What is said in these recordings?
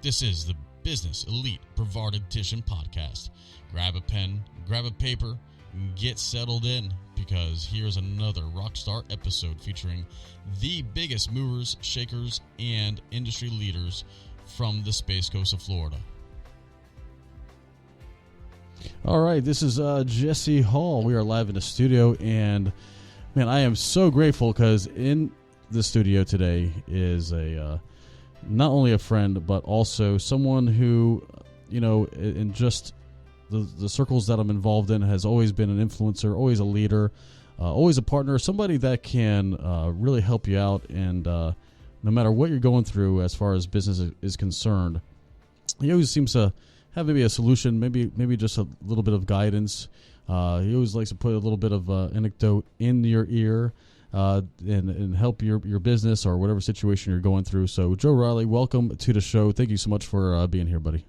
This is the Business Elite Brevard Edition podcast. Grab a pen, grab a paper, and get settled in, because here's another rockstar episode featuring the biggest movers, shakers, and industry leaders from the Space Coast of Florida. All right, this is Jesse Hall. We are live in the studio, and man, I am so grateful because in the studio today is a not only a friend, but also someone who, you know, in just the circles that I'm involved in, has always been an influencer, always a leader, always a partner, somebody that can really help you out, and no matter what you're going through as far as business is concerned, he always seems to have maybe a solution, maybe just a little bit of guidance. He always likes to put a little bit of anecdote in your ear and help your business or whatever situation you're going through. So, Joe Reilly, welcome to the show. Thank you so much for being here, buddy.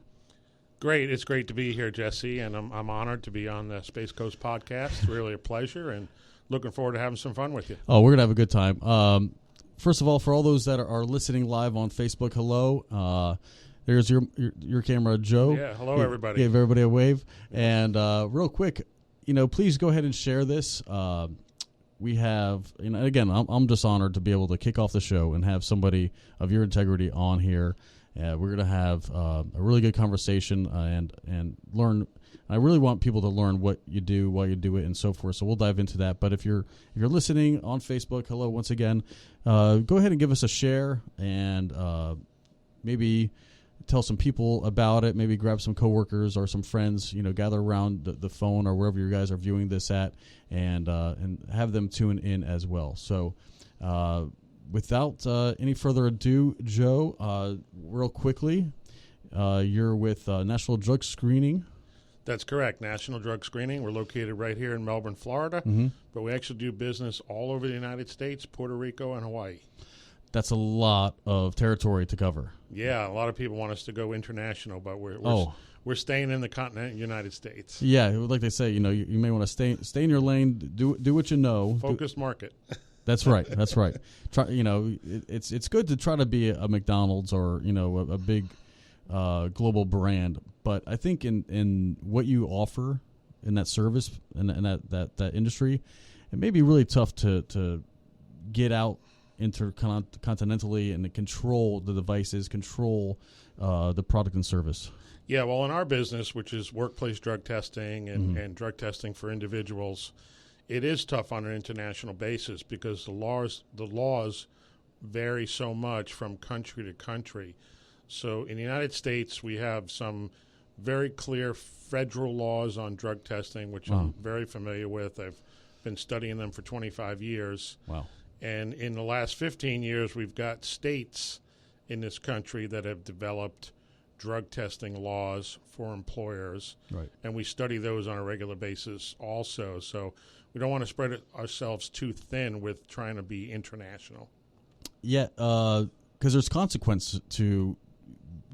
Great. It's great to be here, Jesse, and I'm honored to be on the Space Coast podcast. It's really a pleasure, and looking forward to having some fun with you. Oh, we're going to have a good time. First of all, for all those that are listening live on Facebook, hello. There's your camera, Joe. Yeah, hello, everybody. Give everybody a wave. And real quick, please go ahead and share this. We have, again, I'm just honored to be able to kick off the show and have somebody of your integrity on here. We're going to have a really good conversation and learn. I really want people to learn what you do, why you do it, and so forth. So we'll dive into that. But if you're listening on Facebook, hello once again. Go ahead and give us a share and maybe tell some people about it. Maybe grab some coworkers or some friends. Gather around the phone or wherever you guys are viewing this at, and have them tune in as well. So, without any further ado, Joe, real quickly, you're with National Drug Screening. That's correct. National Drug Screening. We're located right here in Melbourne, Florida, but we actually do business all over the United States, Puerto Rico, and Hawaii. That's a lot of territory to cover. Yeah, a lot of people want us to go international, but we're staying in the continental United States. Yeah, like they say, you may want to stay in your lane, do what you know. Focused market. That's right. That's right. Try, it's good to try to be a McDonald's or a big global brand, but I think in what you offer in that service and that industry, it may be really tough to get out intercontinentally and control the devices, control the product and service. Yeah, well, in our business, which is workplace drug testing and drug testing for individuals, it is tough on an international basis because the laws vary so much from country to country. So in the United States, we have some very clear federal laws on drug testing, which I'm very familiar with. I've been studying them for 25 years. Wow. And in the last 15 years, we've got states in this country that have developed drug testing laws for employers. Right. And we study those on a regular basis also. So we don't want to spread ourselves too thin with trying to be international. Yeah, because there's consequence to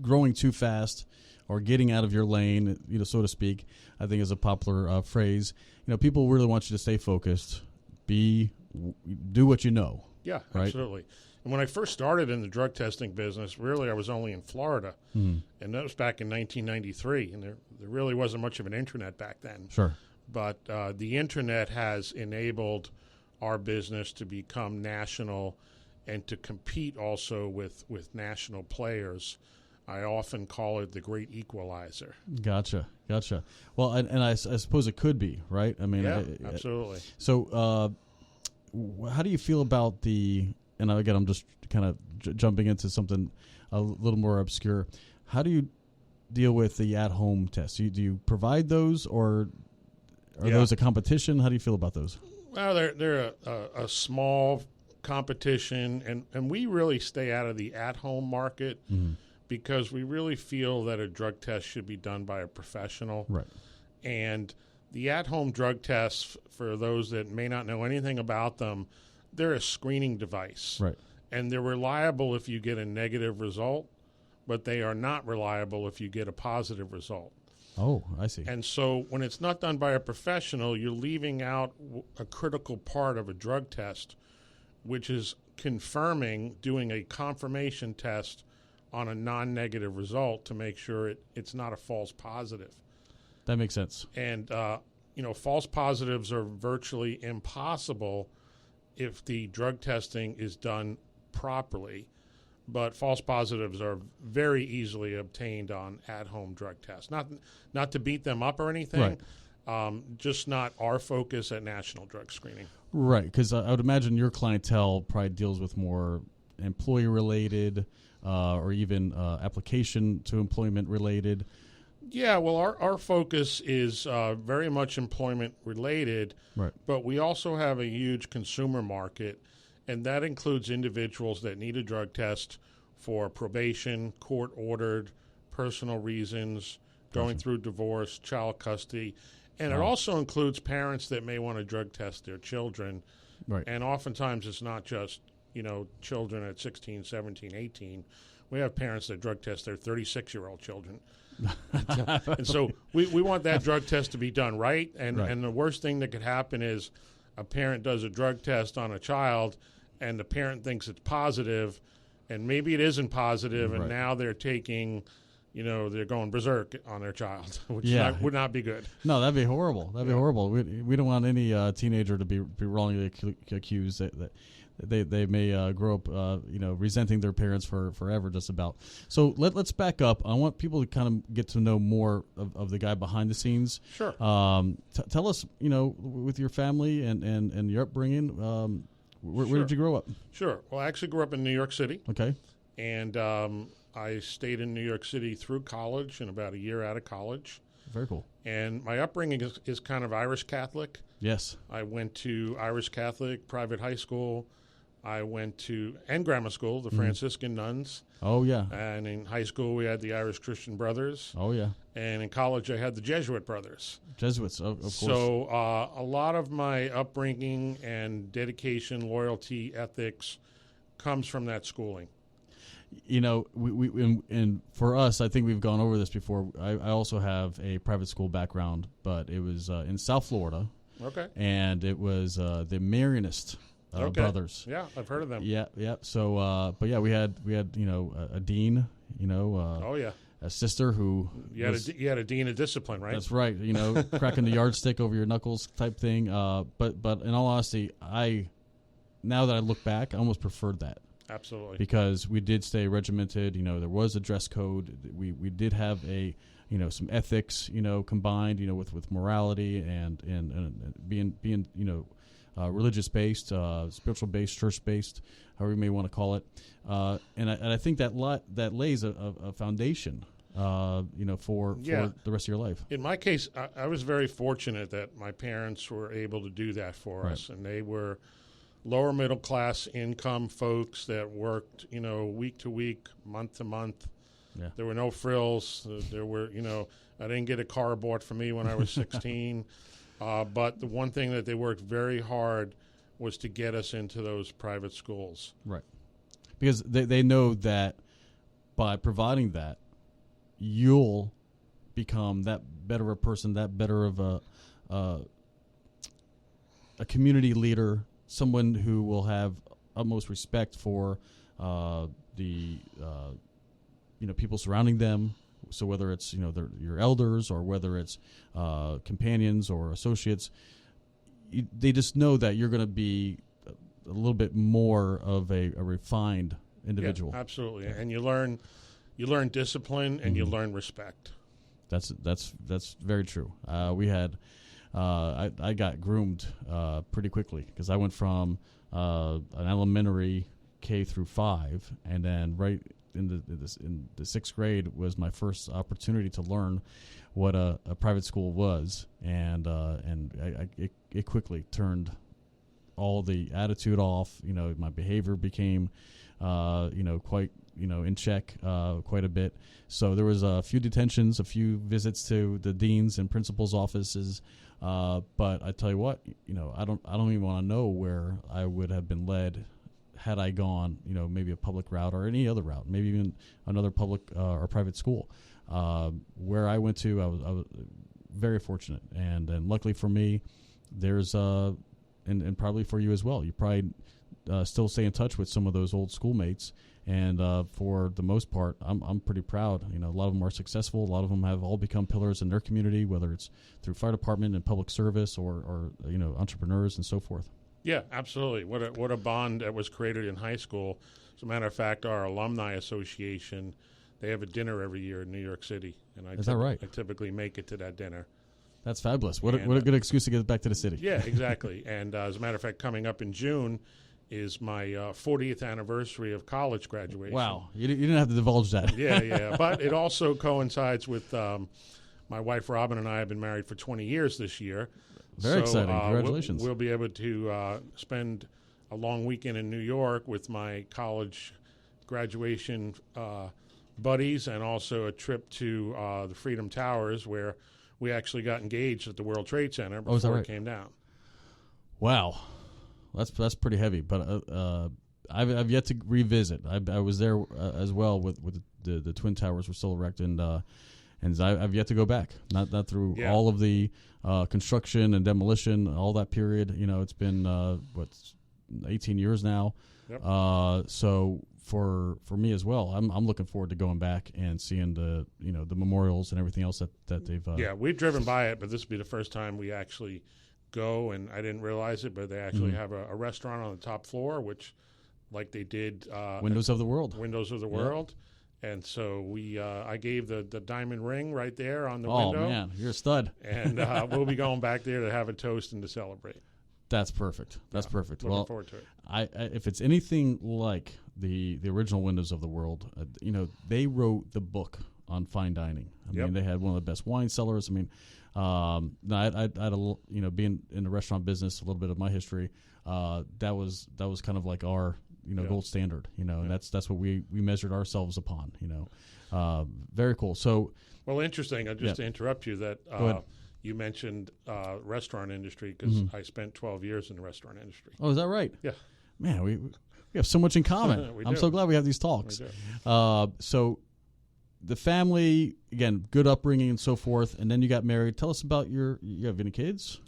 growing too fast or getting out of your lane, so to speak, I think is a popular phrase. People really want you to stay focused, do what you know. Yeah, right? Absolutely. And when I first started in the drug testing business, really I was only in Florida, and that was back in 1993, and there really wasn't much of an internet back then. Sure. But the internet has enabled our business to become national and to compete also with national players. I often call it the great equalizer. Gotcha. Well, and I suppose it could be, right? I mean, yeah, absolutely. So how do you feel about and again, I'm just kind of jumping into something a little more obscure. How do you deal with the at-home tests? Do you provide those, or are those a competition? How do you feel about those? Well, they're a small competition, and we really stay out of the at-home market because we really feel that a drug test should be done by a professional. Right. And the at-home drug tests, for those that may not know anything about them, they're a screening device. Right. And they're reliable if you get a negative result, but they are not reliable if you get a positive result. Oh, I see. And so when it's not done by a professional, you're leaving out a critical part of a drug test, which is confirming, doing a confirmation test on a non-negative result to make sure it's not a false positive. That makes sense. And, false positives are virtually impossible if the drug testing is done properly. But false positives are very easily obtained on at-home drug tests. Not to beat them up or anything, just not our focus at national drug screening. Right, because I would imagine your clientele probably deals with more employee-related or even application to employment-related. Yeah, well, our focus is very much employment-related, right. But we also have a huge consumer market, and that includes individuals that need a drug test for probation, court-ordered, personal reasons, going through divorce, child custody. And it also includes parents that may want to drug test their children. Right. And oftentimes it's not just, children at 16, 17, 18. We have parents that drug test their 36-year-old children. And so we want that drug test to be done right. And the worst thing that could happen is a parent does a drug test on a child and the parent thinks it's positive, and maybe it isn't positive, and now they're taking, they're going berserk on their child, which would not be good. No, that'd be horrible. That'd be horrible. We don't want any teenager to be wrongly accused that they may grow up, resenting their parents forever, just about. So let's back up. I want people to kind of get to know more of the guy behind the scenes. Sure. Tell us, with your family and your upbringing, where did you grow up? Sure. Well, I actually grew up in New York City. Okay. And I stayed in New York City through college and about a year out of college. Very cool. And my upbringing is kind of Irish Catholic. Yes. I went to Irish Catholic private high school. I went to grammar school, the Franciscan nuns. Oh, yeah. And in high school, we had the Irish Christian Brothers. Oh, yeah. And in college, I had the Jesuit Brothers. Jesuits, of course. So a lot of my upbringing and dedication, loyalty, ethics comes from that schooling. And for us, I think we've gone over this before. I also have a private school background, but it was in South Florida. Okay. And it was the Marianist brothers. Yeah, I've heard of them. Yeah. So, but yeah, we had a dean. Oh yeah. A sister who you had a dean of discipline, right? That's right. Cracking the yardstick over your knuckles type thing. But in all honesty, now that I look back, I almost preferred that. Absolutely. Because we did stay regimented. There was a dress code. We did have some ethics. Combined. With morality and being religious based, spiritual based, church based, however you may want to call it. And I think that lays a foundation. For the rest of your life. In my case, I was very fortunate that my parents were able to do that for us, and they were lower middle class income folks that worked, week to week, month to month. Yeah. There were no frills. There were, I didn't get a car bought for me when I was 16. But the one thing that they worked very hard was to get us into those private schools. Right. Because they know that by providing that, you'll become that better a person, that better of a community leader, someone who will have utmost respect for the people surrounding them. So whether it's your elders or whether it's companions or associates, they just know that you're going to be a little bit more of a refined individual. Yeah, absolutely, and you learn discipline and you learn respect. That's very true. We had I got groomed pretty quickly because I went from an elementary K through 5, and then right in the 6th grade was my first opportunity to learn what a private school was, and it quickly turned all the attitude off. My behavior became quite in check quite a bit. So there was a few detentions, a few visits to the deans and principals' offices. But I tell you what, I don't even want to know where I would have been led had I gone, maybe a public route or any other route, maybe even another public or private school. Where I went to, I was very fortunate, and luckily for me, there's and probably for you as well. You probably still stay in touch with some of those old schoolmates. And for the most part, I'm pretty proud. A lot of them are successful. A lot of them have all become pillars in their community, whether it's through fire department and public service or entrepreneurs and so forth. Yeah, absolutely. What a bond that was created in high school. As a matter of fact, our alumni association, they have a dinner every year in New York City, and Is that right? I typically make it to that dinner. That's fabulous. What a good excuse to get back to the city. Yeah, exactly. And as a matter of fact, coming up in June is my 40th anniversary of college graduation. Wow. You didn't have to divulge that. Yeah. But it also coincides with my wife, Robin, and I have been married for 20 years this year. Very exciting. Congratulations. We'll be able to spend a long weekend in New York with my college graduation buddies, and also a trip to the Freedom Towers, where we actually got engaged at the World Trade Center before it came down. Wow. That's pretty heavy, but I've yet to revisit. I was there as well with the Twin Towers were still erected, and I've yet to go back. Not through all of the construction and demolition, all that period. It's been 18 years now. Yep. So for me as well, I'm looking forward to going back and seeing the memorials and everything else that they've. We've driven by it, but this will be the first time we actually go, and I didn't realize it, but they actually have a restaurant on the top floor, which, like they did, Windows of the World. Windows of the World. And so I gave the diamond ring right there on the window. Oh man, you're a stud. And we'll be going back there to have a toast and to celebrate. That's perfect. That's perfect. Looking forward to it. I if it's anything like the original Windows of the World, they wrote the book on fine dining. I mean, they had one of the best wine cellars. I mean, I had a little, being in the restaurant business, a little bit of my history. That was kind of like our gold standard. And that's what we measured ourselves upon. Very cool. So, well, interesting. Just to interrupt you, that you mentioned restaurant industry, because I spent 12 years in the restaurant industry. Oh, is that right? Yeah. Man, we have so much in common. I'm so glad we have these talks. So the family, again, good upbringing and so forth, and then you got married. Tell us about you have any kids?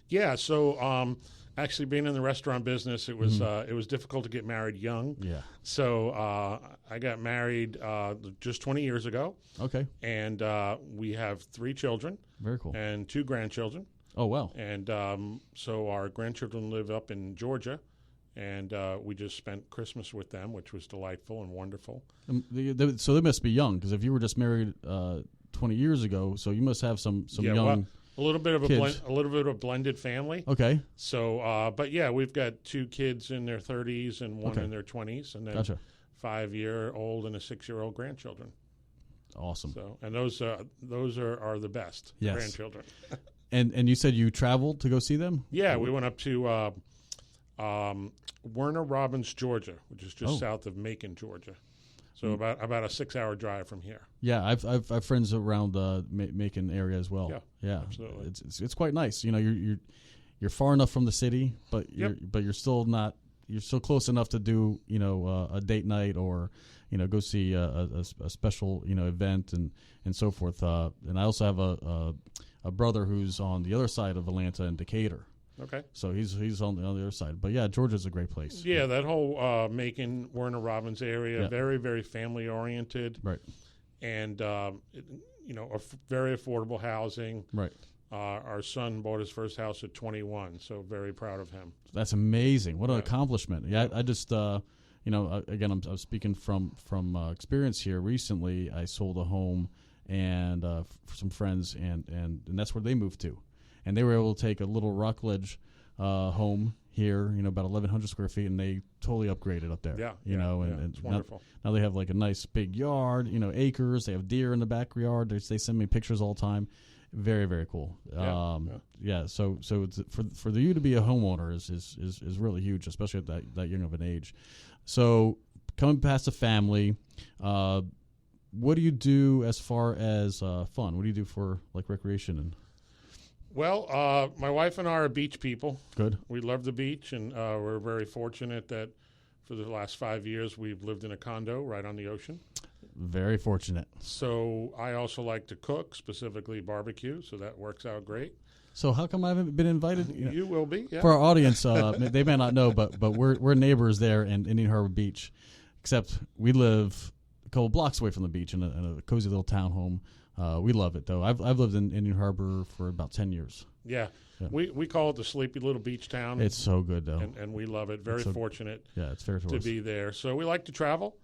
Yeah, so actually being in the restaurant business, it was difficult to get married young. Yeah. So I got married just 20 years ago. Okay. And we have 3 children. Very cool. And 2 grandchildren. Oh, wow. And so our grandchildren live up in Georgia, and we just spent Christmas with them, which was delightful and wonderful. So they must be young, because if you were just married 20 years ago, so you must have some young. Well, a little bit of a blended family. Okay. So, but yeah, we've got 2 kids in their 30s and one in their 20s, and then Gotcha. 5-year-old and a 6-year-old grandchildren. Awesome. So, and those are the best grandchildren. And you said you traveled to go see them? Yeah, we went up to Warner Robins, Georgia, which is just south of Macon, Georgia. So about a 6-hour drive from here. Yeah, I've friends around the Macon area as well. Yeah, absolutely. It's quite nice. You're far enough from the city, but you're still not. You're still close enough to do a date night or go see a special event and so forth. And I also have a brother who's on the other side of Atlanta in Decatur. Okay. So he's on the other side. But yeah, Georgia's a great place. Yeah, that whole Macon, Warner Robins area, very, very family oriented. Right. And very affordable housing. Right. Our son bought his first house at 21, so very proud of him. That's amazing. What an accomplishment. Yeah, I just again, I'm speaking from experience here. Recently, I sold a home and for some friends, and that's where they moved to. And they were able to take a little Rockledge home here, about 1,100 square feet, and they totally upgraded up there. And it's wonderful. Now they have like a nice big yard, acres. They have deer in the backyard. They send me pictures all the time. Very, very cool. So it's, for you to be a homeowner is really huge, especially at that young of an age. So coming past the family, what do you do as far as fun? What do you do for like recreation and? Well, my wife and I are beach people. Good. We love the beach, and we're very fortunate that for the last 5 years we've lived in a condo right on the ocean. Very fortunate. So I also like to cook, specifically barbecue, so that works out great. So how come I haven't been invited? You will be, yeah. For our audience, they may not know, but we're neighbors there in Indian Harbor Beach, except we live a couple blocks away from the beach in a cozy little townhome. We love it though. I've lived in Indian Harbor for about 10 years. Yeah. We call it the sleepy little beach town. It's so good though, and we love it. Very fortunate. Yeah, it's fair to be there. So we like to travel.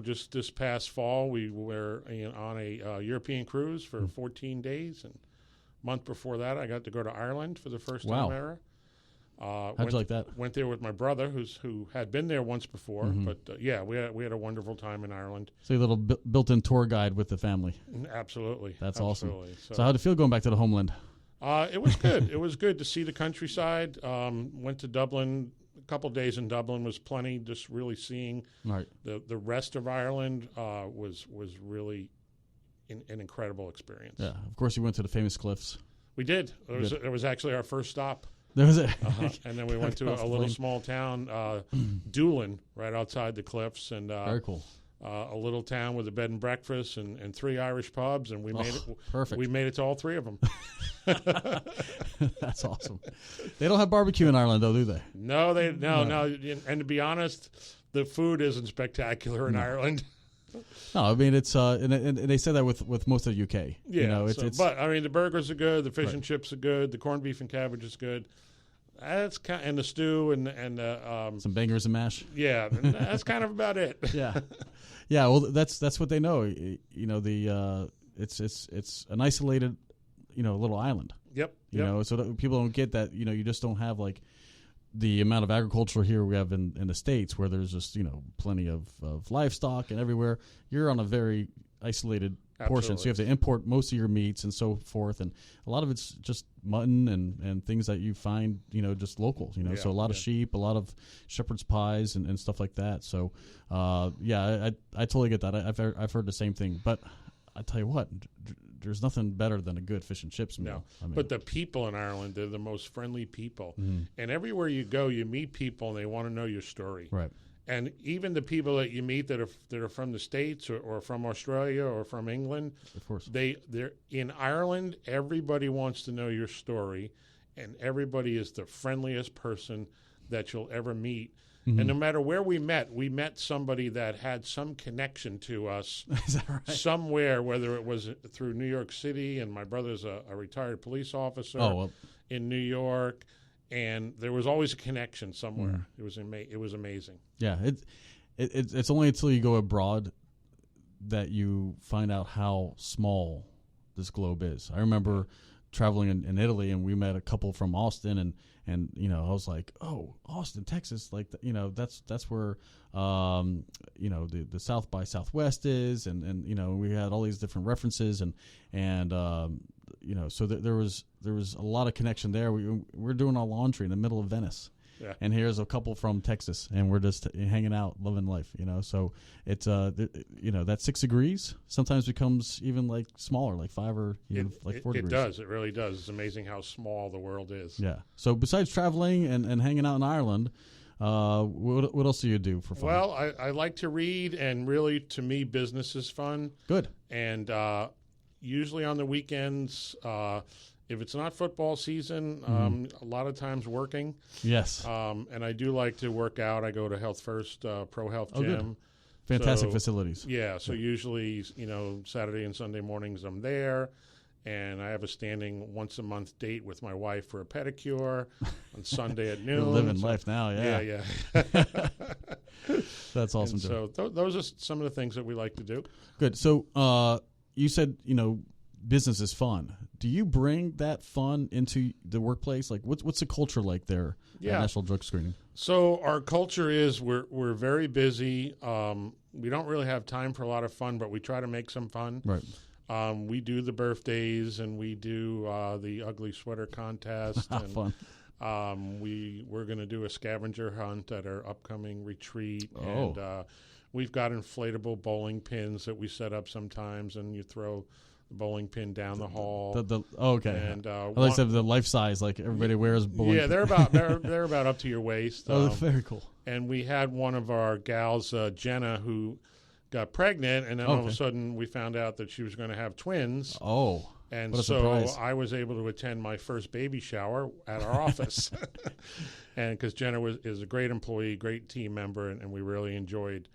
Just this past fall, we were on a European cruise for 14 days, and a month before that, I got to go to Ireland for the first time ever. How'd you like that? Went there with my brother, who had been there once before. But we had a wonderful time in Ireland. So a little built-in tour guide with the family. Absolutely, that's absolutely. Awesome. So how'd it feel going back to the homeland? It was good. It was good to see the countryside. Went to Dublin. A couple days in Dublin was plenty. Just really seeing the rest of Ireland was really an incredible experience. Yeah, of course you went to the famous cliffs. We did. It was actually our first stop. There was it. And then we went to a little small town, Doolin, right outside the cliffs, and very cool. A little town with a bed and breakfast and 3 Irish pubs, and we made it. Perfect. We made it to all 3 of them. That's awesome. They don't have barbecue in Ireland, though, do they? No, no. And to be honest, the food isn't spectacular in Ireland. No, I mean it's and they say that with most of the UK. Yeah, but I mean the burgers are good, the fish and chips are good, the corned beef and cabbage is good. That's and the stew and some bangers and mash. Yeah, that's kind of about it. Yeah. Well, that's what they know. It's an isolated, little island. Yep. So that people don't get that. You just don't have like the amount of agriculture here we have in the States, where there's just plenty of livestock and everywhere. You're on a very isolated portion, so you have to import most of your meats and so forth, and a lot of it's just mutton and things that you find just local. So a lot of sheep, a lot of shepherd's pies and stuff like that. So I totally get that. I've heard the same thing, but I tell you what, there's nothing better than a good fish and chips meal. No, but the people in Ireland, they're the most friendly people, and everywhere you go, you meet people and they want to know your story. Right. And even the people that you meet that are from the States or from Australia or from England, of course, they're in Ireland. Everybody wants to know your story, and everybody is the friendliest person that you'll ever meet. And no matter where we met somebody that had some connection to us Is that right? somewhere, whether it was through New York City, and my brother's a retired police officer in New York. And there was always a connection somewhere. It was amazing. Yeah, it's only until you go abroad that you find out how small this globe is. I remember traveling in Italy, and we met a couple from Austin, and I was like, oh, Austin, Texas, like that's where the South by Southwest is, and we had all these different references, and so there was a lot of connection there. We're doing our laundry in the middle of Venice. Yeah. And here's a couple from Texas, and we're just hanging out, loving life, So it's that 6 degrees sometimes becomes even like smaller, like 5 or even like 4 degrees. It does. It really does. It's amazing how small the world is. Yeah. So besides traveling and hanging out in Ireland, what else do you do for fun? Well, I like to read, and really, to me, business is fun. Good. And usually on the weekends. If it's not football season, a lot of times working. Yes. And I do like to work out. I go to Health First Pro Health Gym. Good. Fantastic facilities. Yeah. So usually, Saturday and Sunday mornings I'm there. And I have a standing once-a-month date with my wife for a pedicure on Sunday at noon. You're living life now, yeah. Yeah. That's awesome. And so those are some of the things that we like to do. Good. So you said, business is fun. Do you bring that fun into the workplace? Like, what's the culture like there at National Drug Screening? So our culture is we're very busy. We don't really have time for a lot of fun, but we try to make some fun. Right. We do the birthdays, and we do the ugly sweater contest. And, fun. We're going to do a scavenger hunt at our upcoming retreat. Oh. And we've got inflatable bowling pins that we set up sometimes, and you throw the bowling pin down the hall. Okay. And I like to have the life size, like everybody wears bowling. Yeah, they're about up to your waist. Very cool. And we had one of our gals, Jenna, who got pregnant, and then all of a sudden we found out that she was going to have twins. Oh. And what a so surprise. I was able to attend my first baby shower at our office. And because Jenna is a great employee, great team member, and we really enjoyed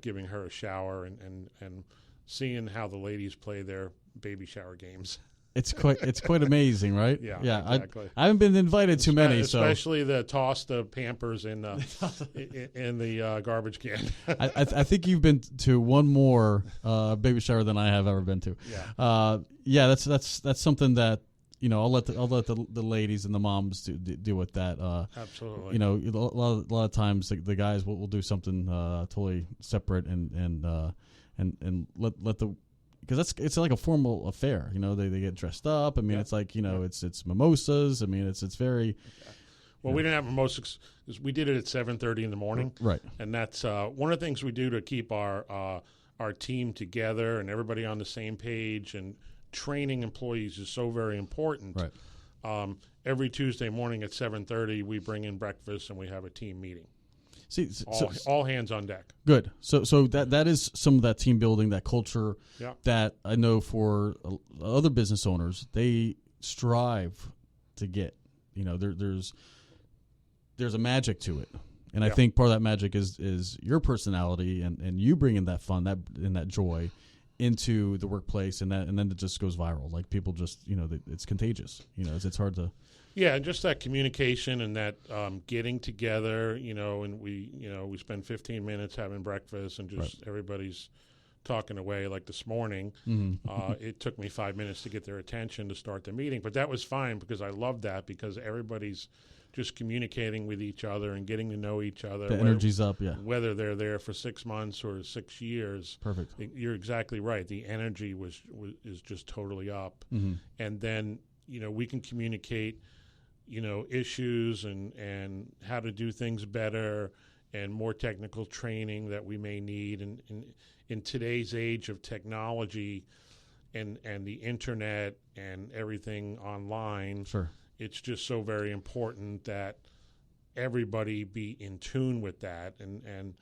giving her a shower and seeing how the ladies play their baby shower games. It's quite amazing, right? Yeah, exactly. I haven't been invited to many, especially the toss the Pampers in the garbage can. I think you've been to one more baby shower than I have ever been to. Yeah, that's something that I'll let the ladies and the moms deal with that. Absolutely. A lot of times the guys will do something totally separate and let the. Because it's like a formal affair, they get dressed up. I mean, it's like it's mimosas. I mean, it's very. Well, we didn't have mimosas. We did it at 7:30 in the morning, right? And that's one of the things we do to keep our team together and everybody on the same page. And training employees is so very important. Right. Every Tuesday morning at 7:30, we bring in breakfast and we have a team meeting. See, all hands on deck. Good. So that is some of that team building, that culture that I know for other business owners, they strive to get. There's a magic to it, and I think part of that magic is your personality and you bringing that fun and that joy into the workplace, and then it just goes viral. Like people just it's contagious. It's hard to. Yeah, and just that communication and that getting together, and we spend 15 minutes having breakfast and just everybody's talking away. Like this morning, it took me 5 minutes to get their attention to start the meeting, but that was fine because I love that because everybody's just communicating with each other and getting to know each other. The energy's up, Whether they're there for 6 months or 6 years. Perfect. You're exactly right. The energy is just totally up, and then we can communicate. Issues and how to do things better and more technical training that we may need. And in today's age of technology and the internet and everything online, it's just so very important that everybody be in tune with that. And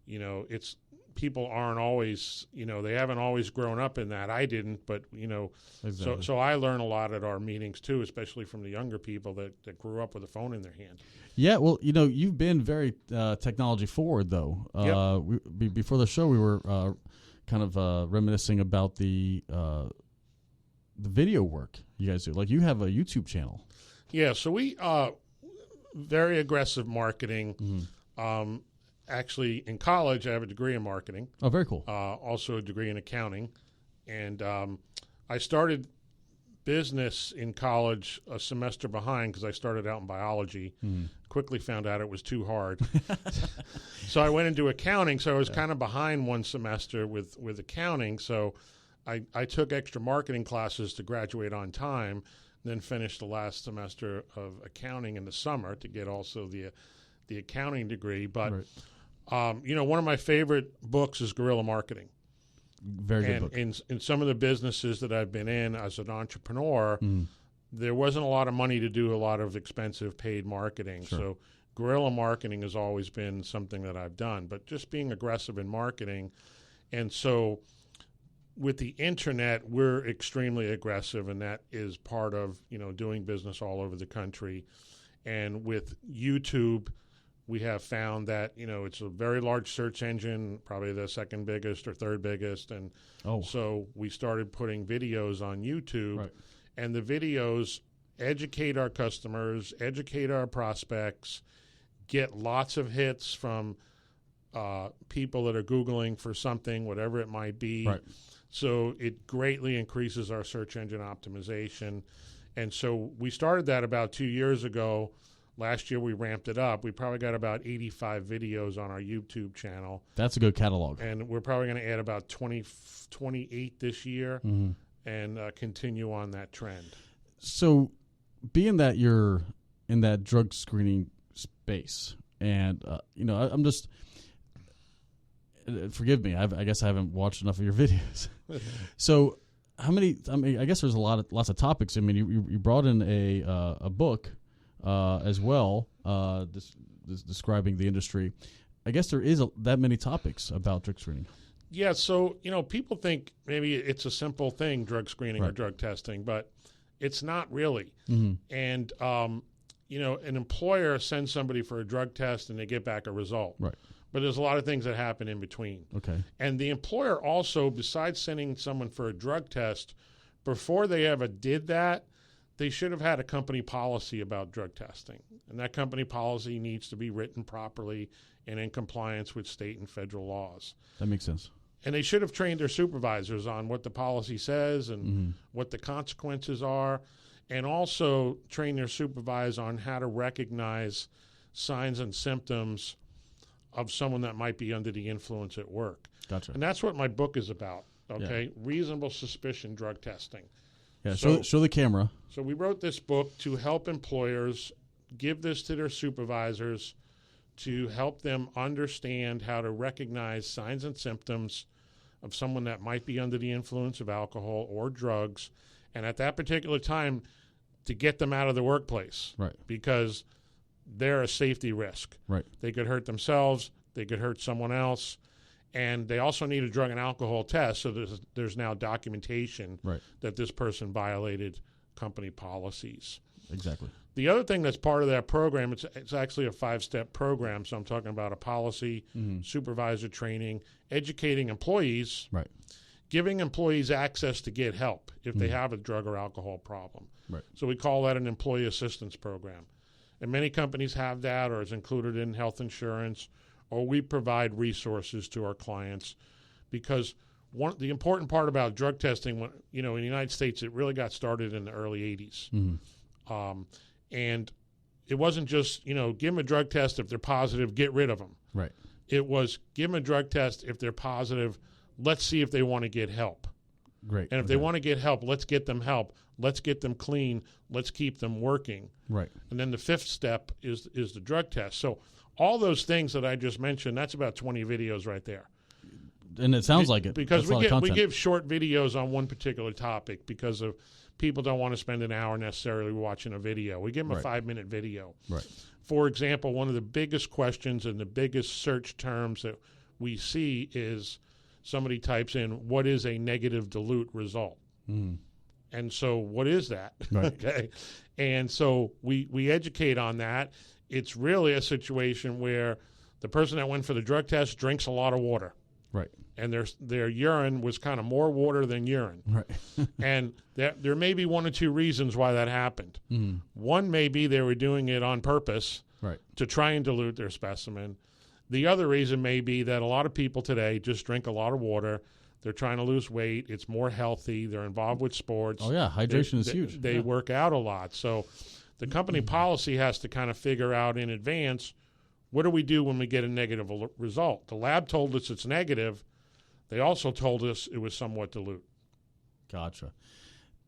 it's people aren't always, they haven't always grown up in that. I didn't, but, exactly. So I learn a lot at our meetings too, especially from the younger people that grew up with a phone in their hand. Yeah, well, you've been very technology forward, though. Before the show, we were kind of reminiscing about the video work you guys do. Like you have a YouTube channel. Yeah, so we very aggressive marketing. Actually, in college, I have a degree in marketing. Oh, very cool. Also a degree in accounting. And I started business in college a semester behind because I started out in biology. Quickly found out it was too hard. So I went into accounting. So I was kind of behind one semester with accounting. So I took extra marketing classes to graduate on time, then finished the last semester of accounting in the summer to get also the accounting degree. But one of my favorite books is Guerrilla Marketing. Very good book. In some of the businesses that I've been in as an entrepreneur, there wasn't a lot of money to do a lot of expensive paid marketing. So guerrilla marketing has always been something that I've done, but just being aggressive in marketing. And so with the internet, we're extremely aggressive, and that is part of, doing business all over the country. And with YouTube, we have found that, it's a very large search engine, probably the second biggest or third biggest. And so we started putting videos on YouTube, and the videos educate our customers, educate our prospects, get lots of hits from people that are Googling for something, whatever it might be. So it greatly increases our search engine optimization. And so we started that about 2 years ago. Last year we ramped it up. We probably got about 85 videos on our YouTube channel. That's a good catalog. And we're probably going to add about 28 this year and continue on that trend. So being that you're in that drug screening space, and, I'm just, forgive me, I guess I haven't watched enough of your videos. So how many, I guess there's lots of topics. I mean, you brought in a book as well, describing the industry. I guess there is that many topics about drug screening. Yeah, so, people think maybe it's a simple thing, drug screening or Right. drug testing, but it's not really. Mm-hmm. And, an employer sends somebody for a drug test and they get back a result. Right. But there's a lot of things that happen in between. Okay. And the employer also, besides sending someone for a drug test, before they ever did that, they should have had a company policy about drug testing. And that company policy needs to be written properly and in compliance with state and federal laws. That makes sense. And they should have trained their supervisors on what the policy says and what the consequences are, and also train their supervisor on how to recognize signs and symptoms of someone that might be under the influence at work. Gotcha. And that's what my book is about, okay? Reasonable suspicion drug testing. Yeah, So- show the camera. So we wrote this book to help employers give this to their supervisors to help them understand how to recognize signs and symptoms of someone that might be under the influence of alcohol or drugs, and at that particular time to get them out of the workplace. Right. Because they're a safety risk. Right. They could hurt themselves, they could hurt someone else, and they also need a drug and alcohol test, so there's now documentation Right. that this person violated company policies. Exactly. The other thing that's part of that program, it's actually a 5-step program. So I'm talking about a policy, supervisor training, educating employees, Right. giving employees access to get help if they have a drug or alcohol problem. Right. So we call that an employee assistance program. And many companies have that, or is included in health insurance, or we provide resources to our clients, because the important part about drug testing, in the United States, it really got started in the early 80s. And it wasn't just, give them a drug test. If they're positive, get rid of them. Right. It was give them a drug test. If they're positive, let's see if they want to get help. Great. And if they want to get help, let's get them help. Let's get them clean. Let's keep them working. Right. And then the 5th step is the drug test. So all those things that I just mentioned, that's about 20 videos right there. And it sounds like it. Because That's a lot of we content. give short videos on one particular topic because of people don't want to spend an hour necessarily watching a video. We give them a Right. 5-minute video. Right. For example, one of the biggest questions and the biggest search terms that we see is somebody types in, what is a negative dilute result? And so what is that? Right. Okay. And so we educate on that. It's really a situation where the person that went for the drug test drinks a lot of water. Right. And their urine was kind of more water than urine. Right. And there may be 1 or 2 reasons why that happened. One may be they were doing it on purpose Right. to try and dilute their specimen. The other reason may be that a lot of people today just drink a lot of water. They're trying to lose weight. It's more healthy. They're involved with sports. Oh, yeah. Hydration is huge. They work out a lot. So the company policy has to kind of figure out in advance, what do we do when we get a negative result? The lab told us it's negative. They also told us it was somewhat dilute. Gotcha.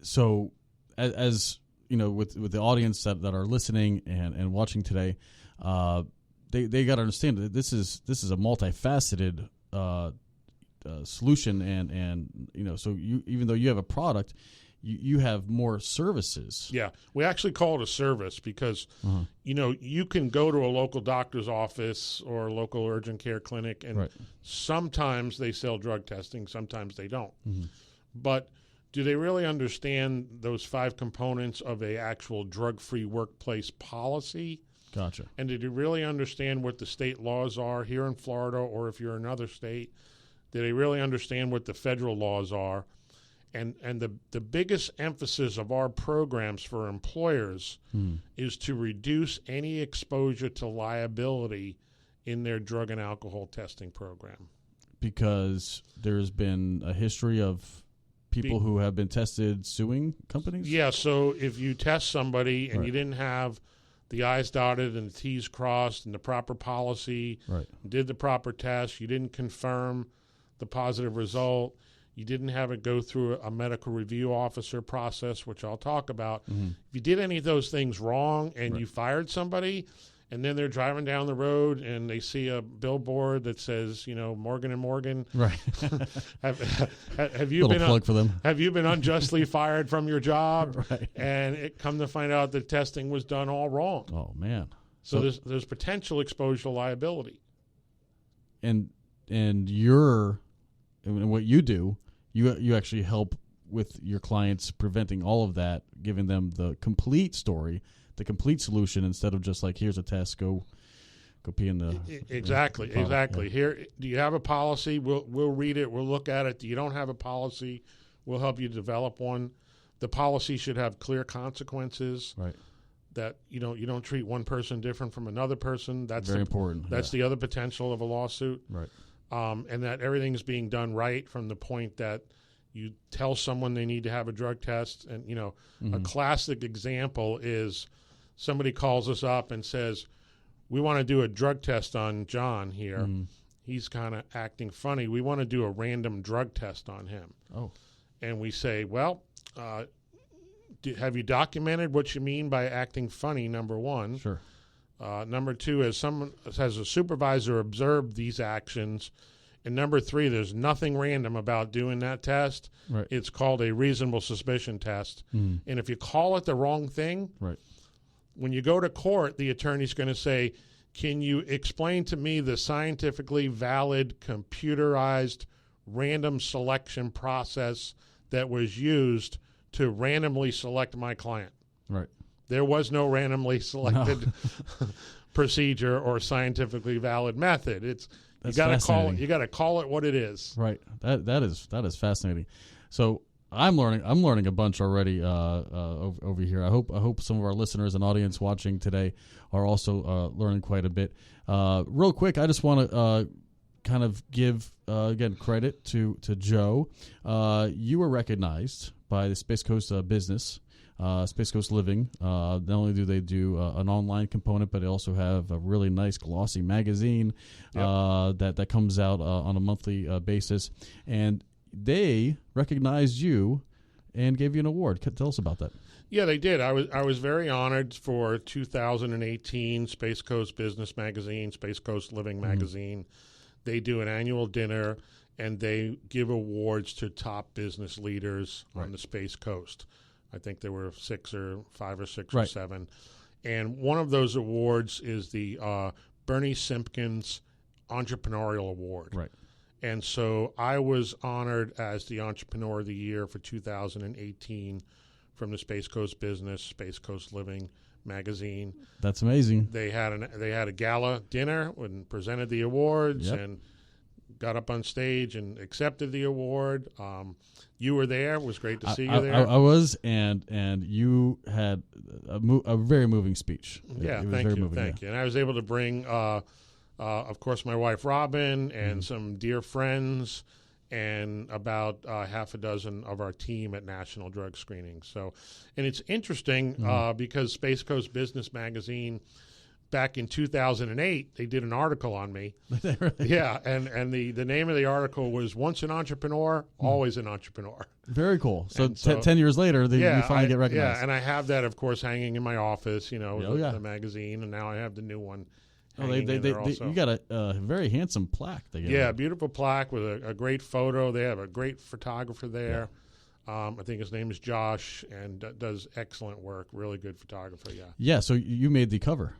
So, as you know, with the audience that are listening and watching today, they got to understand that this is a multifaceted solution, and so even though you have a product, you have more services. Yeah, we actually call it a service because, you can go to a local doctor's office or a local urgent care clinic, and sometimes they sell drug testing, sometimes they don't. But do they really understand those 5 components of a actual drug-free workplace policy? Gotcha. And do they really understand what the state laws are here in Florida, or if you're in another state? Do they really understand what the federal laws are? And the biggest emphasis of our programs for employers is to reduce any exposure to liability in their drug and alcohol testing program. Because there's been a history of people who have been tested suing companies? Yeah, so if you test somebody and you didn't have the I's dotted and the T's crossed and the proper policy, did the proper test, you didn't confirm the positive result, you didn't have it go through a medical review officer process, which I'll talk about. If you did any of those things wrong and you fired somebody, and then they're driving down the road and they see a billboard that says, Morgan & Morgan. Right. have you been plug for them. Have you been unjustly fired from your job? Right. And it come to find out that testing was done all wrong. Oh man. So there's potential exposure to liability. And your and what you do, you actually help with your clients preventing all of that, giving them the complete story, the complete solution, instead of just like, here's a test, go pee in the exactly. Yeah. Here, do you have a policy? We'll read it. We'll look at it. Do you don't have a policy? We'll help you develop one. The policy should have clear consequences. Right. That you don't treat one person different from another person. That's very important. That's the other potential of a lawsuit. Right. And that everything's being done right from the point that you tell someone they need to have a drug test. And a classic example is somebody calls us up and says, we want to do a drug test on John here. He's kind of acting funny. We want to do a random drug test on him. Oh. And we say, well, have you documented what you mean by acting funny, number one? Sure. Number two, has a supervisor observed these actions? And number three, there's nothing random about doing that test. Right. It's called a reasonable suspicion test. And if you call it the wrong thing, right, when you go to court, the attorney's going to say, can you explain to me the scientifically valid, computerized, random selection process that was used to randomly select my client? Right. There was no randomly selected procedure or scientifically valid method. You got to call it what it is. Right. That is fascinating. So I'm learning a bunch already over here. I hope some of our listeners and audience watching today are also learning quite a bit. Real quick, I just want to kind of give again credit to Joe. You were recognized by the Space Coast Business, Space Coast Living. Not only do they do an online component, but they also have a really nice glossy magazine that comes out on a monthly basis, and they recognized you and gave you an award. Tell us about that. Yeah, they did. I was very honored for 2018 Space Coast Business Magazine, Space Coast Living Magazine. They do an annual dinner, and they give awards to top business leaders on the Space Coast. I think there were 5 or 6 or 7. And one of those awards is the Bernie Simpkins Entrepreneurial Award. Right. And so I was honored as the Entrepreneur of the Year for 2018 from the Space Coast Business, Space Coast Living magazine. That's amazing. They had a gala dinner and presented the awards and got up on stage and accepted the award. You were there. It was great to see you there. I was, and you had a very moving speech. Yeah, it was thank very you. moving, Thank you. And I was able to bring, of course, my wife Robin and some dear friends and about half a dozen of our team at National Drug Screening. So, and it's interesting because Space Coast Business Magazine, back in 2008, they did an article on me. Yeah, and the name of the article was "Once an Entrepreneur, Always an Entrepreneur." Very cool. So 10 years later, you finally get recognized. Yeah, and I have that, of course, hanging in my office. The magazine, and now I have the new one. You got a very handsome plaque. Yeah, beautiful plaque with a great photo. They have a great photographer there. Yeah. I think his name is Josh, and does excellent work. Really good photographer. Yeah. Yeah. So you made the cover.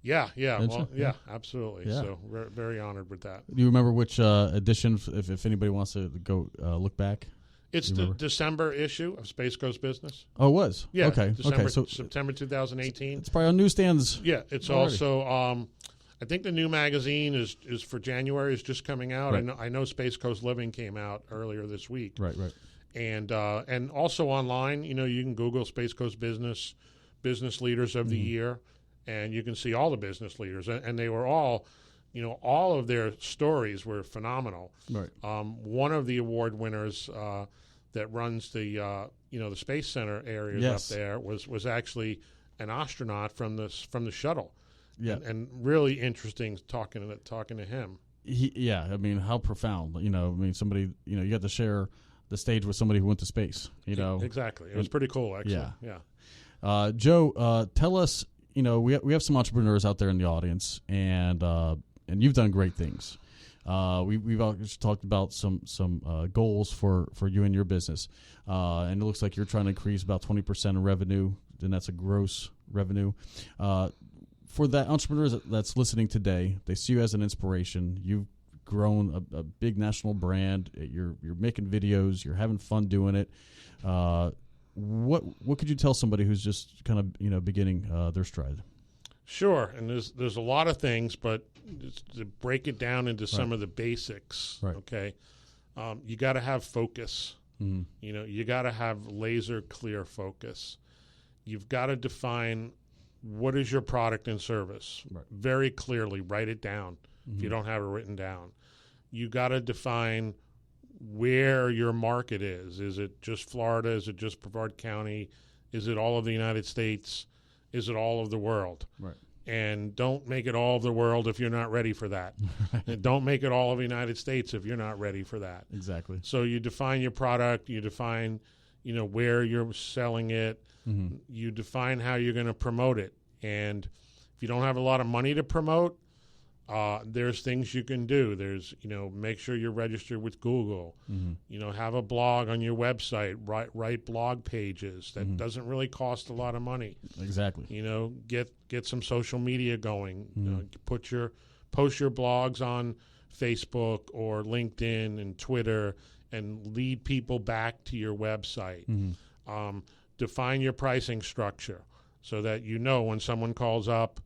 Yeah, absolutely. Yeah. So we're very honored with that. Do you remember which edition? If anybody wants to go look back, it's the December issue of Space Coast Business. Oh, it was. Yeah. Okay. So September 2018. It's probably on newsstands. Yeah. It's already. Also. I think the new magazine is for January. Is just coming out. Right. I know Space Coast Living came out earlier this week. Right. And also online, you can Google Space Coast Business Leaders of the Year, and you can see all the business leaders, and they were all, all of their stories were phenomenal. Right. One of the award winners that runs the the Space Center areas up there was actually an astronaut from the shuttle. Yeah, and really interesting talking to him. I mean, how profound. Somebody. You got to share the stage with somebody who went to space. Exactly. It was pretty cool, actually. Yeah. Joe, tell us. We have some entrepreneurs out there in the audience, and you've done great things. We've always talked about some goals for you and your business, and it looks like you're trying to increase about 20% of revenue, and that's a gross revenue. For that entrepreneurs that's listening today, they see you as an inspiration. You've grown a big national brand. You're making videos. You're having fun doing it. What could you tell somebody who's just kind of beginning their stride? Sure, and there's a lot of things, but just to break it down into some of the basics, okay, you got to have focus. Mm-hmm. You got to have laser clear focus. You've got to define what is your product and service very clearly. Write it down if you don't have it written down. You got to define where your market is. Is it just Florida? Is it just Brevard County? Is it all of the United States? Is it all of the world? Right. And don't make it all of the world if you're not ready for that. And don't make it all of the United States if you're not ready for that. Exactly. So you define your product. You define, where you're selling it. Mm-hmm. You define how you're going to promote it. And if you don't have a lot of money to promote, there's things you can do. There's, make sure you're registered with Google. Mm-hmm. Have a blog on your website. Write blog pages. That doesn't really cost a lot of money. Exactly. Get some social media going. Mm-hmm. Post your blogs on Facebook or LinkedIn and Twitter, and lead people back to your website. Mm-hmm. Define your pricing structure so that when someone calls up.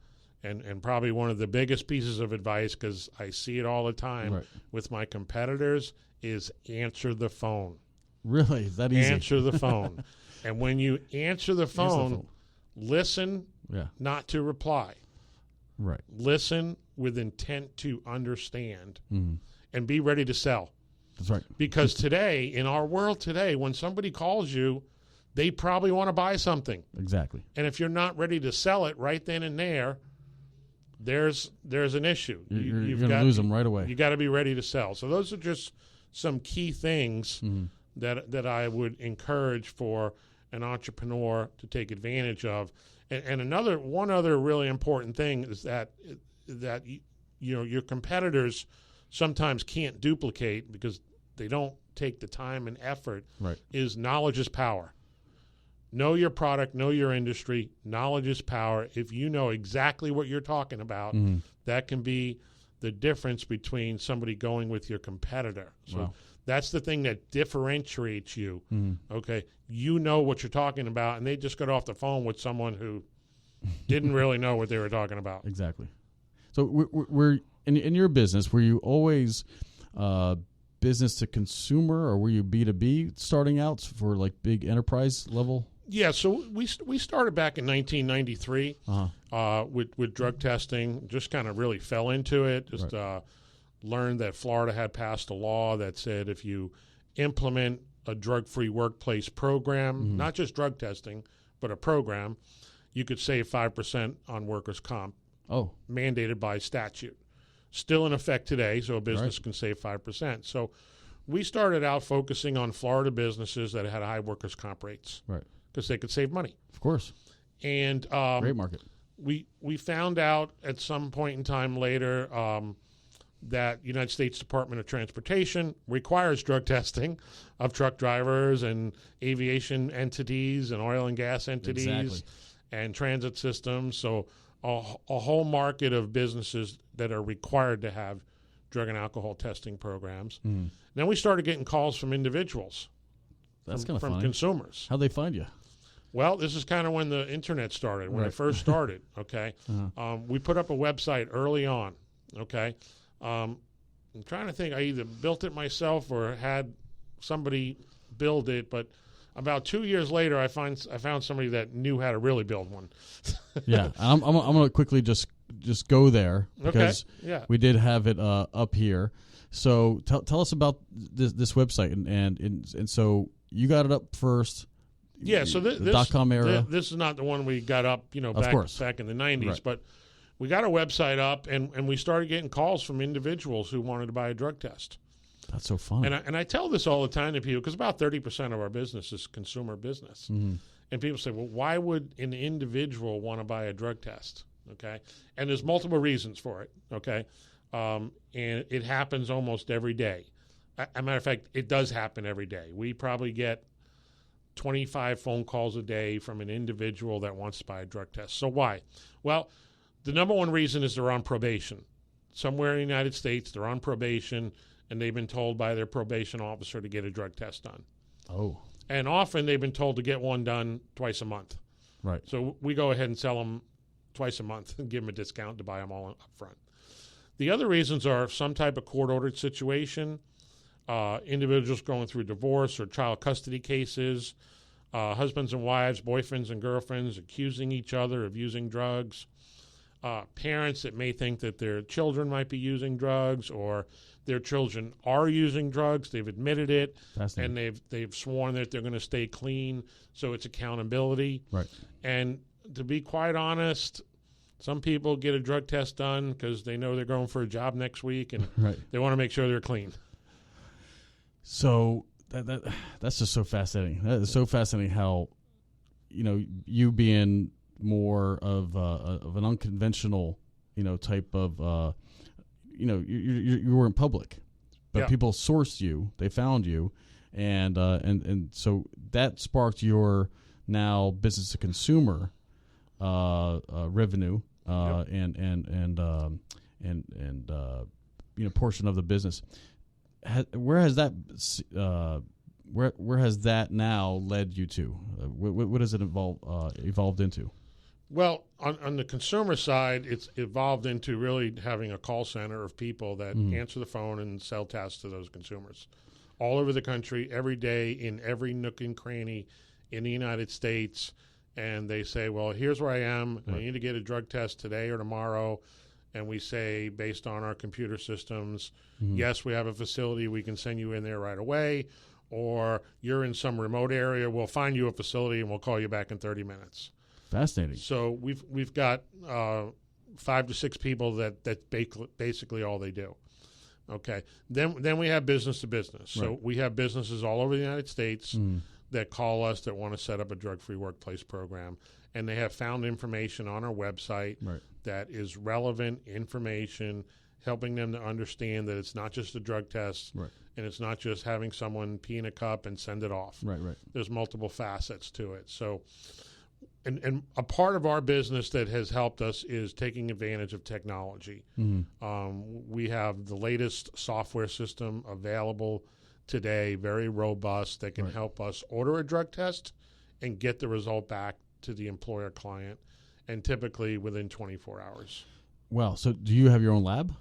And probably one of the biggest pieces of advice, because I see it all the time with my competitors, is answer the phone. Really? Is that easy? Answer the phone. And when you answer the phone, listen, not to reply. Right. Listen with intent to understand and be ready to sell. That's right. Because today, in our world today, when somebody calls you, they probably want to buy something. Exactly. And if you're not ready to sell it right then and there, there's an issue. You're going to lose them right away. You got to be ready to sell. So those are just some key things that I would encourage for an entrepreneur to take advantage of. And one other really important thing is that your competitors sometimes can't duplicate because they don't take the time and effort. Right. Is knowledge is power. Know your product, know your industry. Knowledge is power. If you know exactly what you're talking about, that can be the difference between somebody going with your competitor. So that's the thing that differentiates you. Okay, you know what you're talking about, and they just got off the phone with someone who didn't really know what they were talking about. Exactly. So we're in your business. Were you always business to consumer, or were you B2B starting out for like big enterprise level? Yeah, so we started back in 1993 with drug testing. Just kind of really fell into it. Just learned that Florida had passed a law that said if you implement a drug-free workplace program, not just drug testing, but a program, you could save 5% on workers' comp. Oh, mandated by statute. Still in effect today, so a business can save 5%. So we started out focusing on Florida businesses that had high workers' comp rates. Right. Because they could save money. Of course. And great market. We found out at some point in time later that United States Department of Transportation requires drug testing of truck drivers and aviation entities and oil and gas entities and transit systems. So a whole market of businesses that are required to have drug and alcohol testing programs. Then we started getting calls from individuals. That's kind of from funny. Consumers. How'd they find you? Well, this is kind of when the internet started, when it first started, okay? We put up a website early on, okay? I'm trying to think. I either built it myself or had somebody build it, but about 2 years later, I found somebody that knew how to really build one. Yeah, I'm going to quickly just go there because we did have it up here. So tell us about this website and so you got it up first. Yeah, so the .com era. This is not the one we got up, back in the 90s, but we got a website up and we started getting calls from individuals who wanted to buy a drug test. That's so fun. And I tell this all the time to people because about 30% of our business is consumer business. And people say, well, why would an individual want to buy a drug test? Okay, and there's multiple reasons for it. Okay, and it happens almost every day. As a matter of fact, it does happen every day. We probably get 25 phone calls a day from an individual that wants to buy a drug test. So why? Well, the number one reason is they're on probation. somewhere in the United States, they're on probation, and they've been told by their probation officer to get a drug test done. Oh. And often they've been told to get one done twice a month. Right. So we go ahead and sell them twice a month and give them a discount to buy them all up front. The other reasons are some type of court-ordered situation, individuals going through divorce or child custody cases, husbands and wives, boyfriends and girlfriends accusing each other of using drugs, parents that may think that their children might be using drugs or their children are using drugs. They've admitted it, and they've sworn that they're going to stay clean, so it's accountability. Right. And to be quite honest, some people get a drug test done because they know they're going for a job next week, and they want to make sure they're clean. So that's just so fascinating. That is so fascinating how, you being more of an unconventional, type of, you were in public, but people sourced you, they found you, and so that sparked your now business to consumer revenue and portion of the business. Where has that now led you to? What has it evolved into? Well, on the consumer side, it's evolved into really having a call center of people that answer the phone and sell tests to those consumers all over the country, every day, in every nook and cranny in the United States. And they say, well, here's where I am. I need to get a drug test today or tomorrow. And we say, based on our computer systems, yes, we have a facility. We can send you in there right away. Or you're in some remote area. We'll find you a facility and we'll call you back in 30 minutes. Fascinating. So we've got 5 to 6 people that's basically all they do. Okay. Then we have business to business. So we have businesses all over the United States that call us that want to set up a drug-free workplace program, and they have found information on our website that is relevant information, helping them to understand that it's not just a drug test, and it's not just having someone pee in a cup and send it off. Right. There's multiple facets to it. So, and a part of our business that has helped us is taking advantage of technology. We have the latest software system available today, very robust, that can help us order a drug test and get the result back to the employer client, and typically within 24 hours. Wow. So do you have your own lab?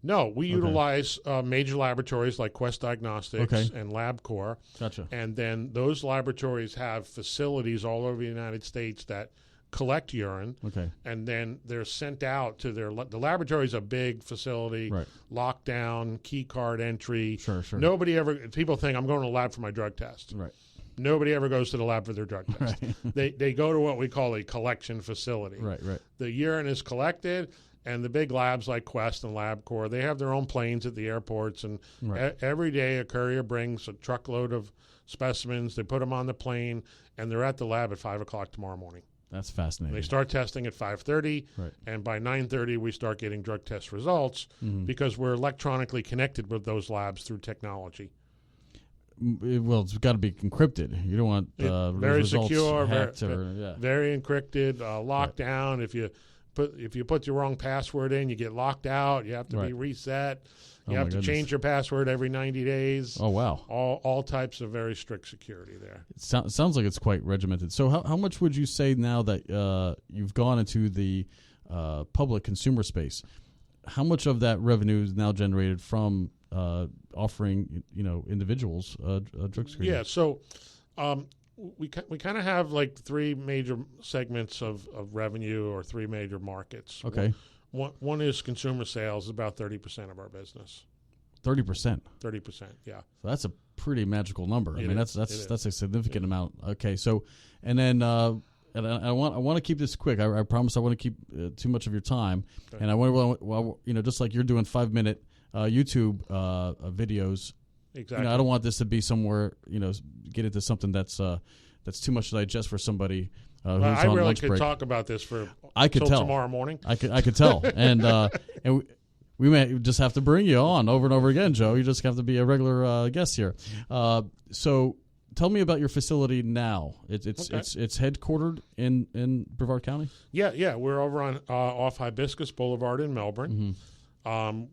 No, we utilize major laboratories like Quest Diagnostics and LabCorp. Gotcha. And then those laboratories have facilities all over the United States that collect urine. And then they're sent out to the laboratory is a big facility, locked down, key card entry. Sure. People think I'm going to the lab for my drug test. Nobody ever goes to the lab for their drug test. They go to what we call a collection facility. The urine is collected, and the big labs like Quest and LabCorp, they have their own planes at the airports, and every day a courier brings a truckload of specimens. They put them on the plane, and they're at the lab at 5 o'clock tomorrow morning. That's fascinating. They start testing at 5:30, and by 9:30 we start getting drug test results because we're electronically connected with those labs through technology. Well, it's got to be encrypted. You don't want very results secure, hacked very encrypted, locked down. If you put the wrong password in, you get locked out. You have to be reset. You have to change your password every 90 days. Oh, wow. All types of very strict security there. It sounds like it's quite regimented. So how much would you say now that you've gone into the public consumer space, how much of that revenue is now generated from offering individuals drug screening? Yeah, so we kind of have like 3 major segments of revenue, or 3 major markets. Okay. One is consumer sales, about 30% of our business. 30%. 30%, yeah. So that's a pretty magical number. That's a significant amount. Okay, so and then and I want to keep this quick. I promise I want to keep too much of your time, and I want just like you're doing 5-minute YouTube videos. Exactly. I don't want this to be somewhere get into something that's too much to digest for somebody. I really could talk about this till tomorrow morning. I could tell, and we may just have to bring you on over and over again, Joe. You just have to be a regular guest here. So, tell me about your facility now. It's headquartered in Brevard County. Yeah. We're over on off Hibiscus Boulevard in Melbourne.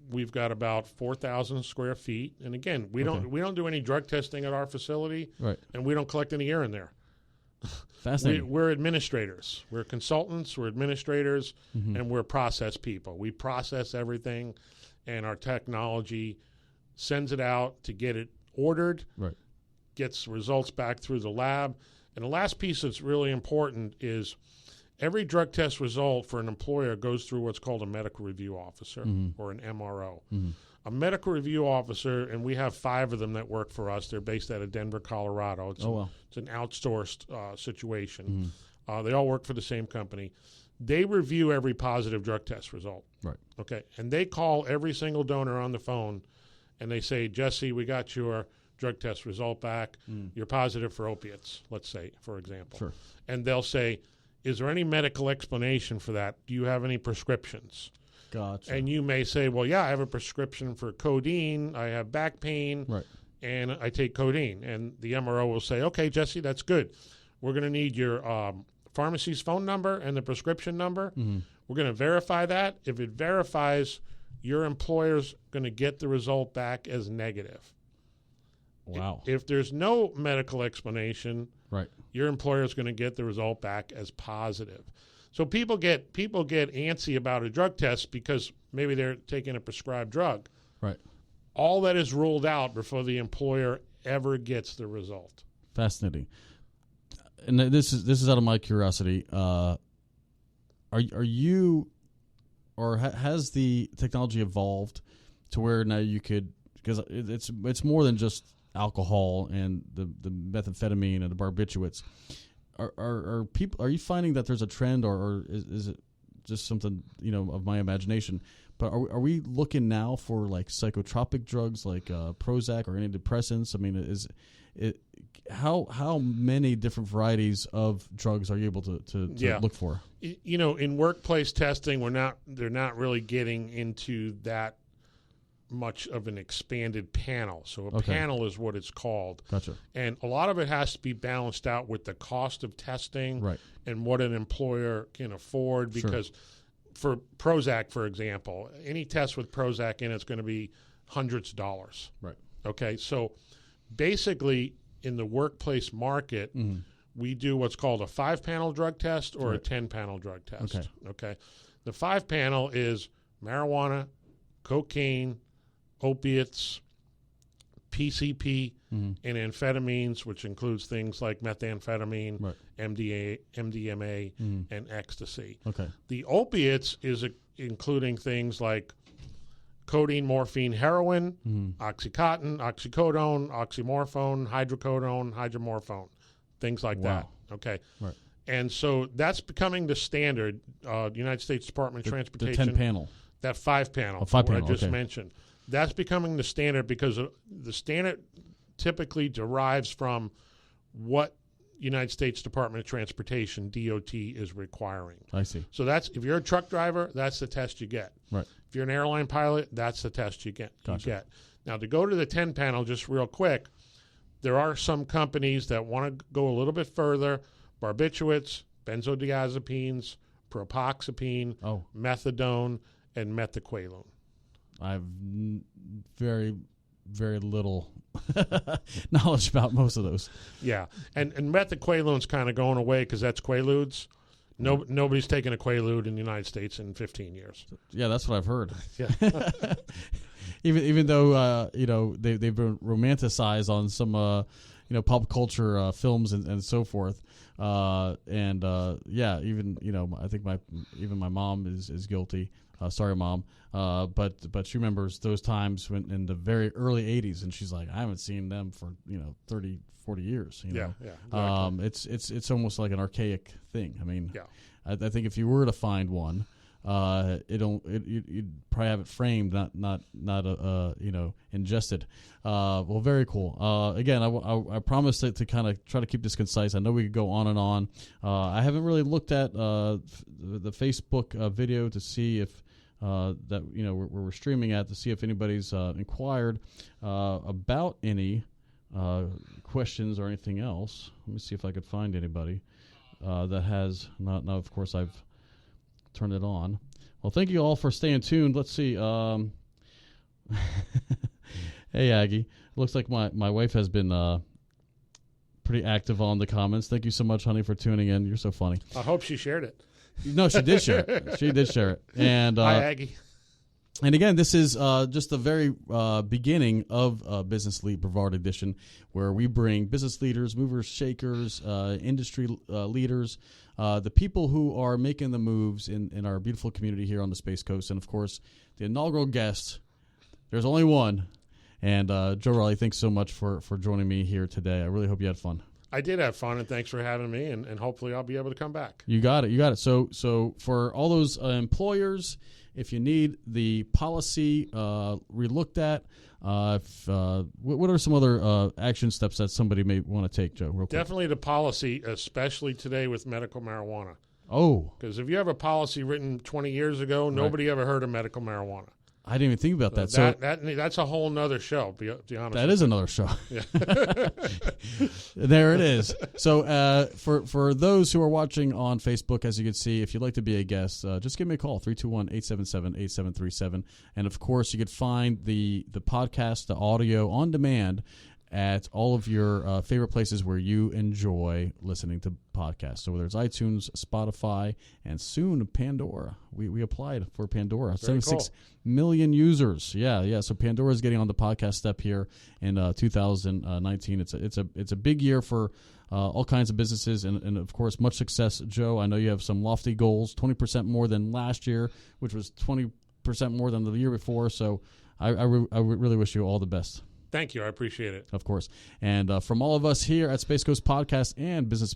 We've got about 4,000 square feet, and again, we don't do any drug testing at our facility, Right. and we don't collect any urine there. Fascinating. We're administrators. We're consultants. We're administrators, and we're process people. We process everything, and our technology sends it out to get it ordered. Right. Gets results back through the lab. And the last piece that's really important is every drug test result for an employer goes through what's called a medical review officer or an MRO. A medical review officer, and we have 5 of them that work for us. They're based out of Denver, Colorado. It's an outsourced situation. They all work for the same company. They review every positive drug test result. Right. Okay. And they call every single donor on the phone, and they say, Jesse, we got your drug test result back. You're positive for opiates, let's say, for example. Sure. And they'll say, is there any medical explanation for that? Do you have any prescriptions? Gotcha. And you may say, well, yeah, I have a prescription for codeine. I have back pain, Right. and I take codeine. And the MRO will say, okay, Jesse, that's good. We're going to need your pharmacy's phone number and the prescription number. We're going to verify that. If it verifies, your employer's going to get the result back as negative. Wow. If there's no medical explanation, Right. your employer is going to get the result back as positive. So people get antsy about a drug test because maybe they're taking a prescribed drug. Right. All that is ruled out before the employer ever gets the result. Fascinating. And this is out of my curiosity. Are you, or has the technology evolved to where now you could, because it's more than just alcohol and the methamphetamine and the barbiturates. Are you finding that there's a trend, or is it just something of my imagination? But are we looking now for like psychotropic drugs like Prozac or antidepressants? I mean, how many different varieties of drugs are you able to look for? In workplace testing, they're not really getting into that much of an expanded panel. So a panel is what it's called. Gotcha. And a lot of it has to be balanced out with the cost of testing, right, and what an employer can afford. Because for Prozac, for example, any test with Prozac in it's going to be hundreds of dollars. Right. Okay. So basically in the workplace market, we do what's called a 5-panel drug test or a 10-panel drug test. Okay. The 5-panel is marijuana, cocaine, opiates, PCP, and amphetamines, which includes things like methamphetamine, MDMA, and ecstasy. Okay. The opiates is including things like codeine, morphine, heroin, Oxycontin, oxycodone, oxymorphone, hydrocodone, hydromorphone, things like that. Okay. Right. And so that's becoming the standard. The United States Department of Transportation. The 10-panel. That 5-panel. 5-panel. I just mentioned. That's becoming the standard because the standard typically derives from what United States Department of Transportation, DOT, is requiring. I see. So that's, if you're a truck driver, that's the test you get. Right. If you're an airline pilot, that's the test you get. Gotcha. Now, to go to the 10-panel, just real quick, there are some companies that want to go a little bit further. Barbiturates, benzodiazepines, propoxypine, methadone, and methaqualone. I have very, very little knowledge about most of those. Yeah, and methaqualone's kind of going away because that's Quaaludes. Nobody's taken a Quaalude in the United States in 15 years. Yeah, that's what I've heard. Yeah. even though they've been romanticized on some pop culture films and so forth. I think my mom is guilty. Sorry, Mom. But she remembers those times when in the very early 80s, and she's like, I haven't seen them for 30, 40 years. Yeah, exactly. It's almost like an archaic thing. I mean, I think if you were to find one, you'd probably have it framed, not ingested. Well, very cool. Again, I promised to kind of try to keep this concise. I know we could go on and on. I haven't really looked at the Facebook video to see if that we're streaming at, to see if anybody's inquired about any questions or anything else. Let me see if I could find anybody that has not. Now, of course, I've turned it on. Well, thank you all for staying tuned. Let's see. Hey, Aggie. Looks like my wife has been pretty active on the comments. Thank you so much, honey, for tuning in. You're so funny. I hope she shared it. No, she did share it. She did share it. And hi, Aggie. And again, this is just the very beginning of Business Elite Brevard Edition, where we bring business leaders, movers, shakers, industry leaders, the people who are making the moves in our beautiful community here on the Space Coast. And, of course, the inaugural guest, there's only one. And Joe Reilly, thanks so much for joining me here today. I really hope you had fun. I did have fun, and thanks for having me, and hopefully I'll be able to come back. You got it. So for all those employers, if you need the policy relooked at, what are some other action steps that somebody may want to take, Joe? Real quick. Definitely the policy, especially today with medical marijuana. Oh. Because if you have a policy written 20 years ago, nobody ever heard of medical marijuana. I didn't even think about that. That's a whole nother show, to be honest. That is another show. Yeah. There it is. So for those who are watching on Facebook, as you can see, if you'd like to be a guest, just give me a call, 321-877-8737. And, of course, you could find the podcast, the audio, on demand at all of your favorite places where you enjoy listening to podcasts. So whether it's iTunes, Spotify, and soon Pandora. We applied for Pandora. 76 million users. Yeah. So Pandora is getting on the podcast step here in 2019. It's a big year for all kinds of businesses and of course, much success, Joe. I know you have some lofty goals, 20% more than last year, which was 20% more than the year before. So I really wish you all the best. Thank you. I appreciate it. Of course. And from all of us here at Space Coast Podcast and Business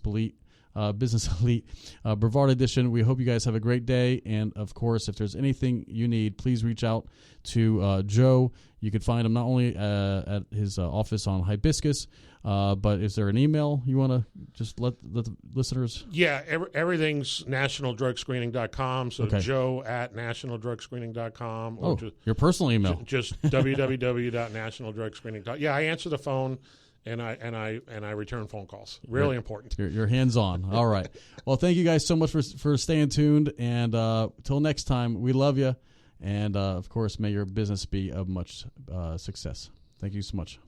Elite Brevard Edition, we hope you guys have a great day. And, of course, if there's anything you need, please reach out to Joe. You can find him not only at his office on Hibiscus, but is there an email you want to just let the listeners? Yeah, everything's nationaldrugscreening.com. So okay. Joe at nationaldrugscreening.com. Or your personal email. Just www.nationaldrugscreening.com. Yeah, I answer the phone. And I return phone calls. Really important. You're hands on. All right. Well, thank you guys so much for staying tuned. And till next time, we love you. And of course, may your business be of much success. Thank you so much.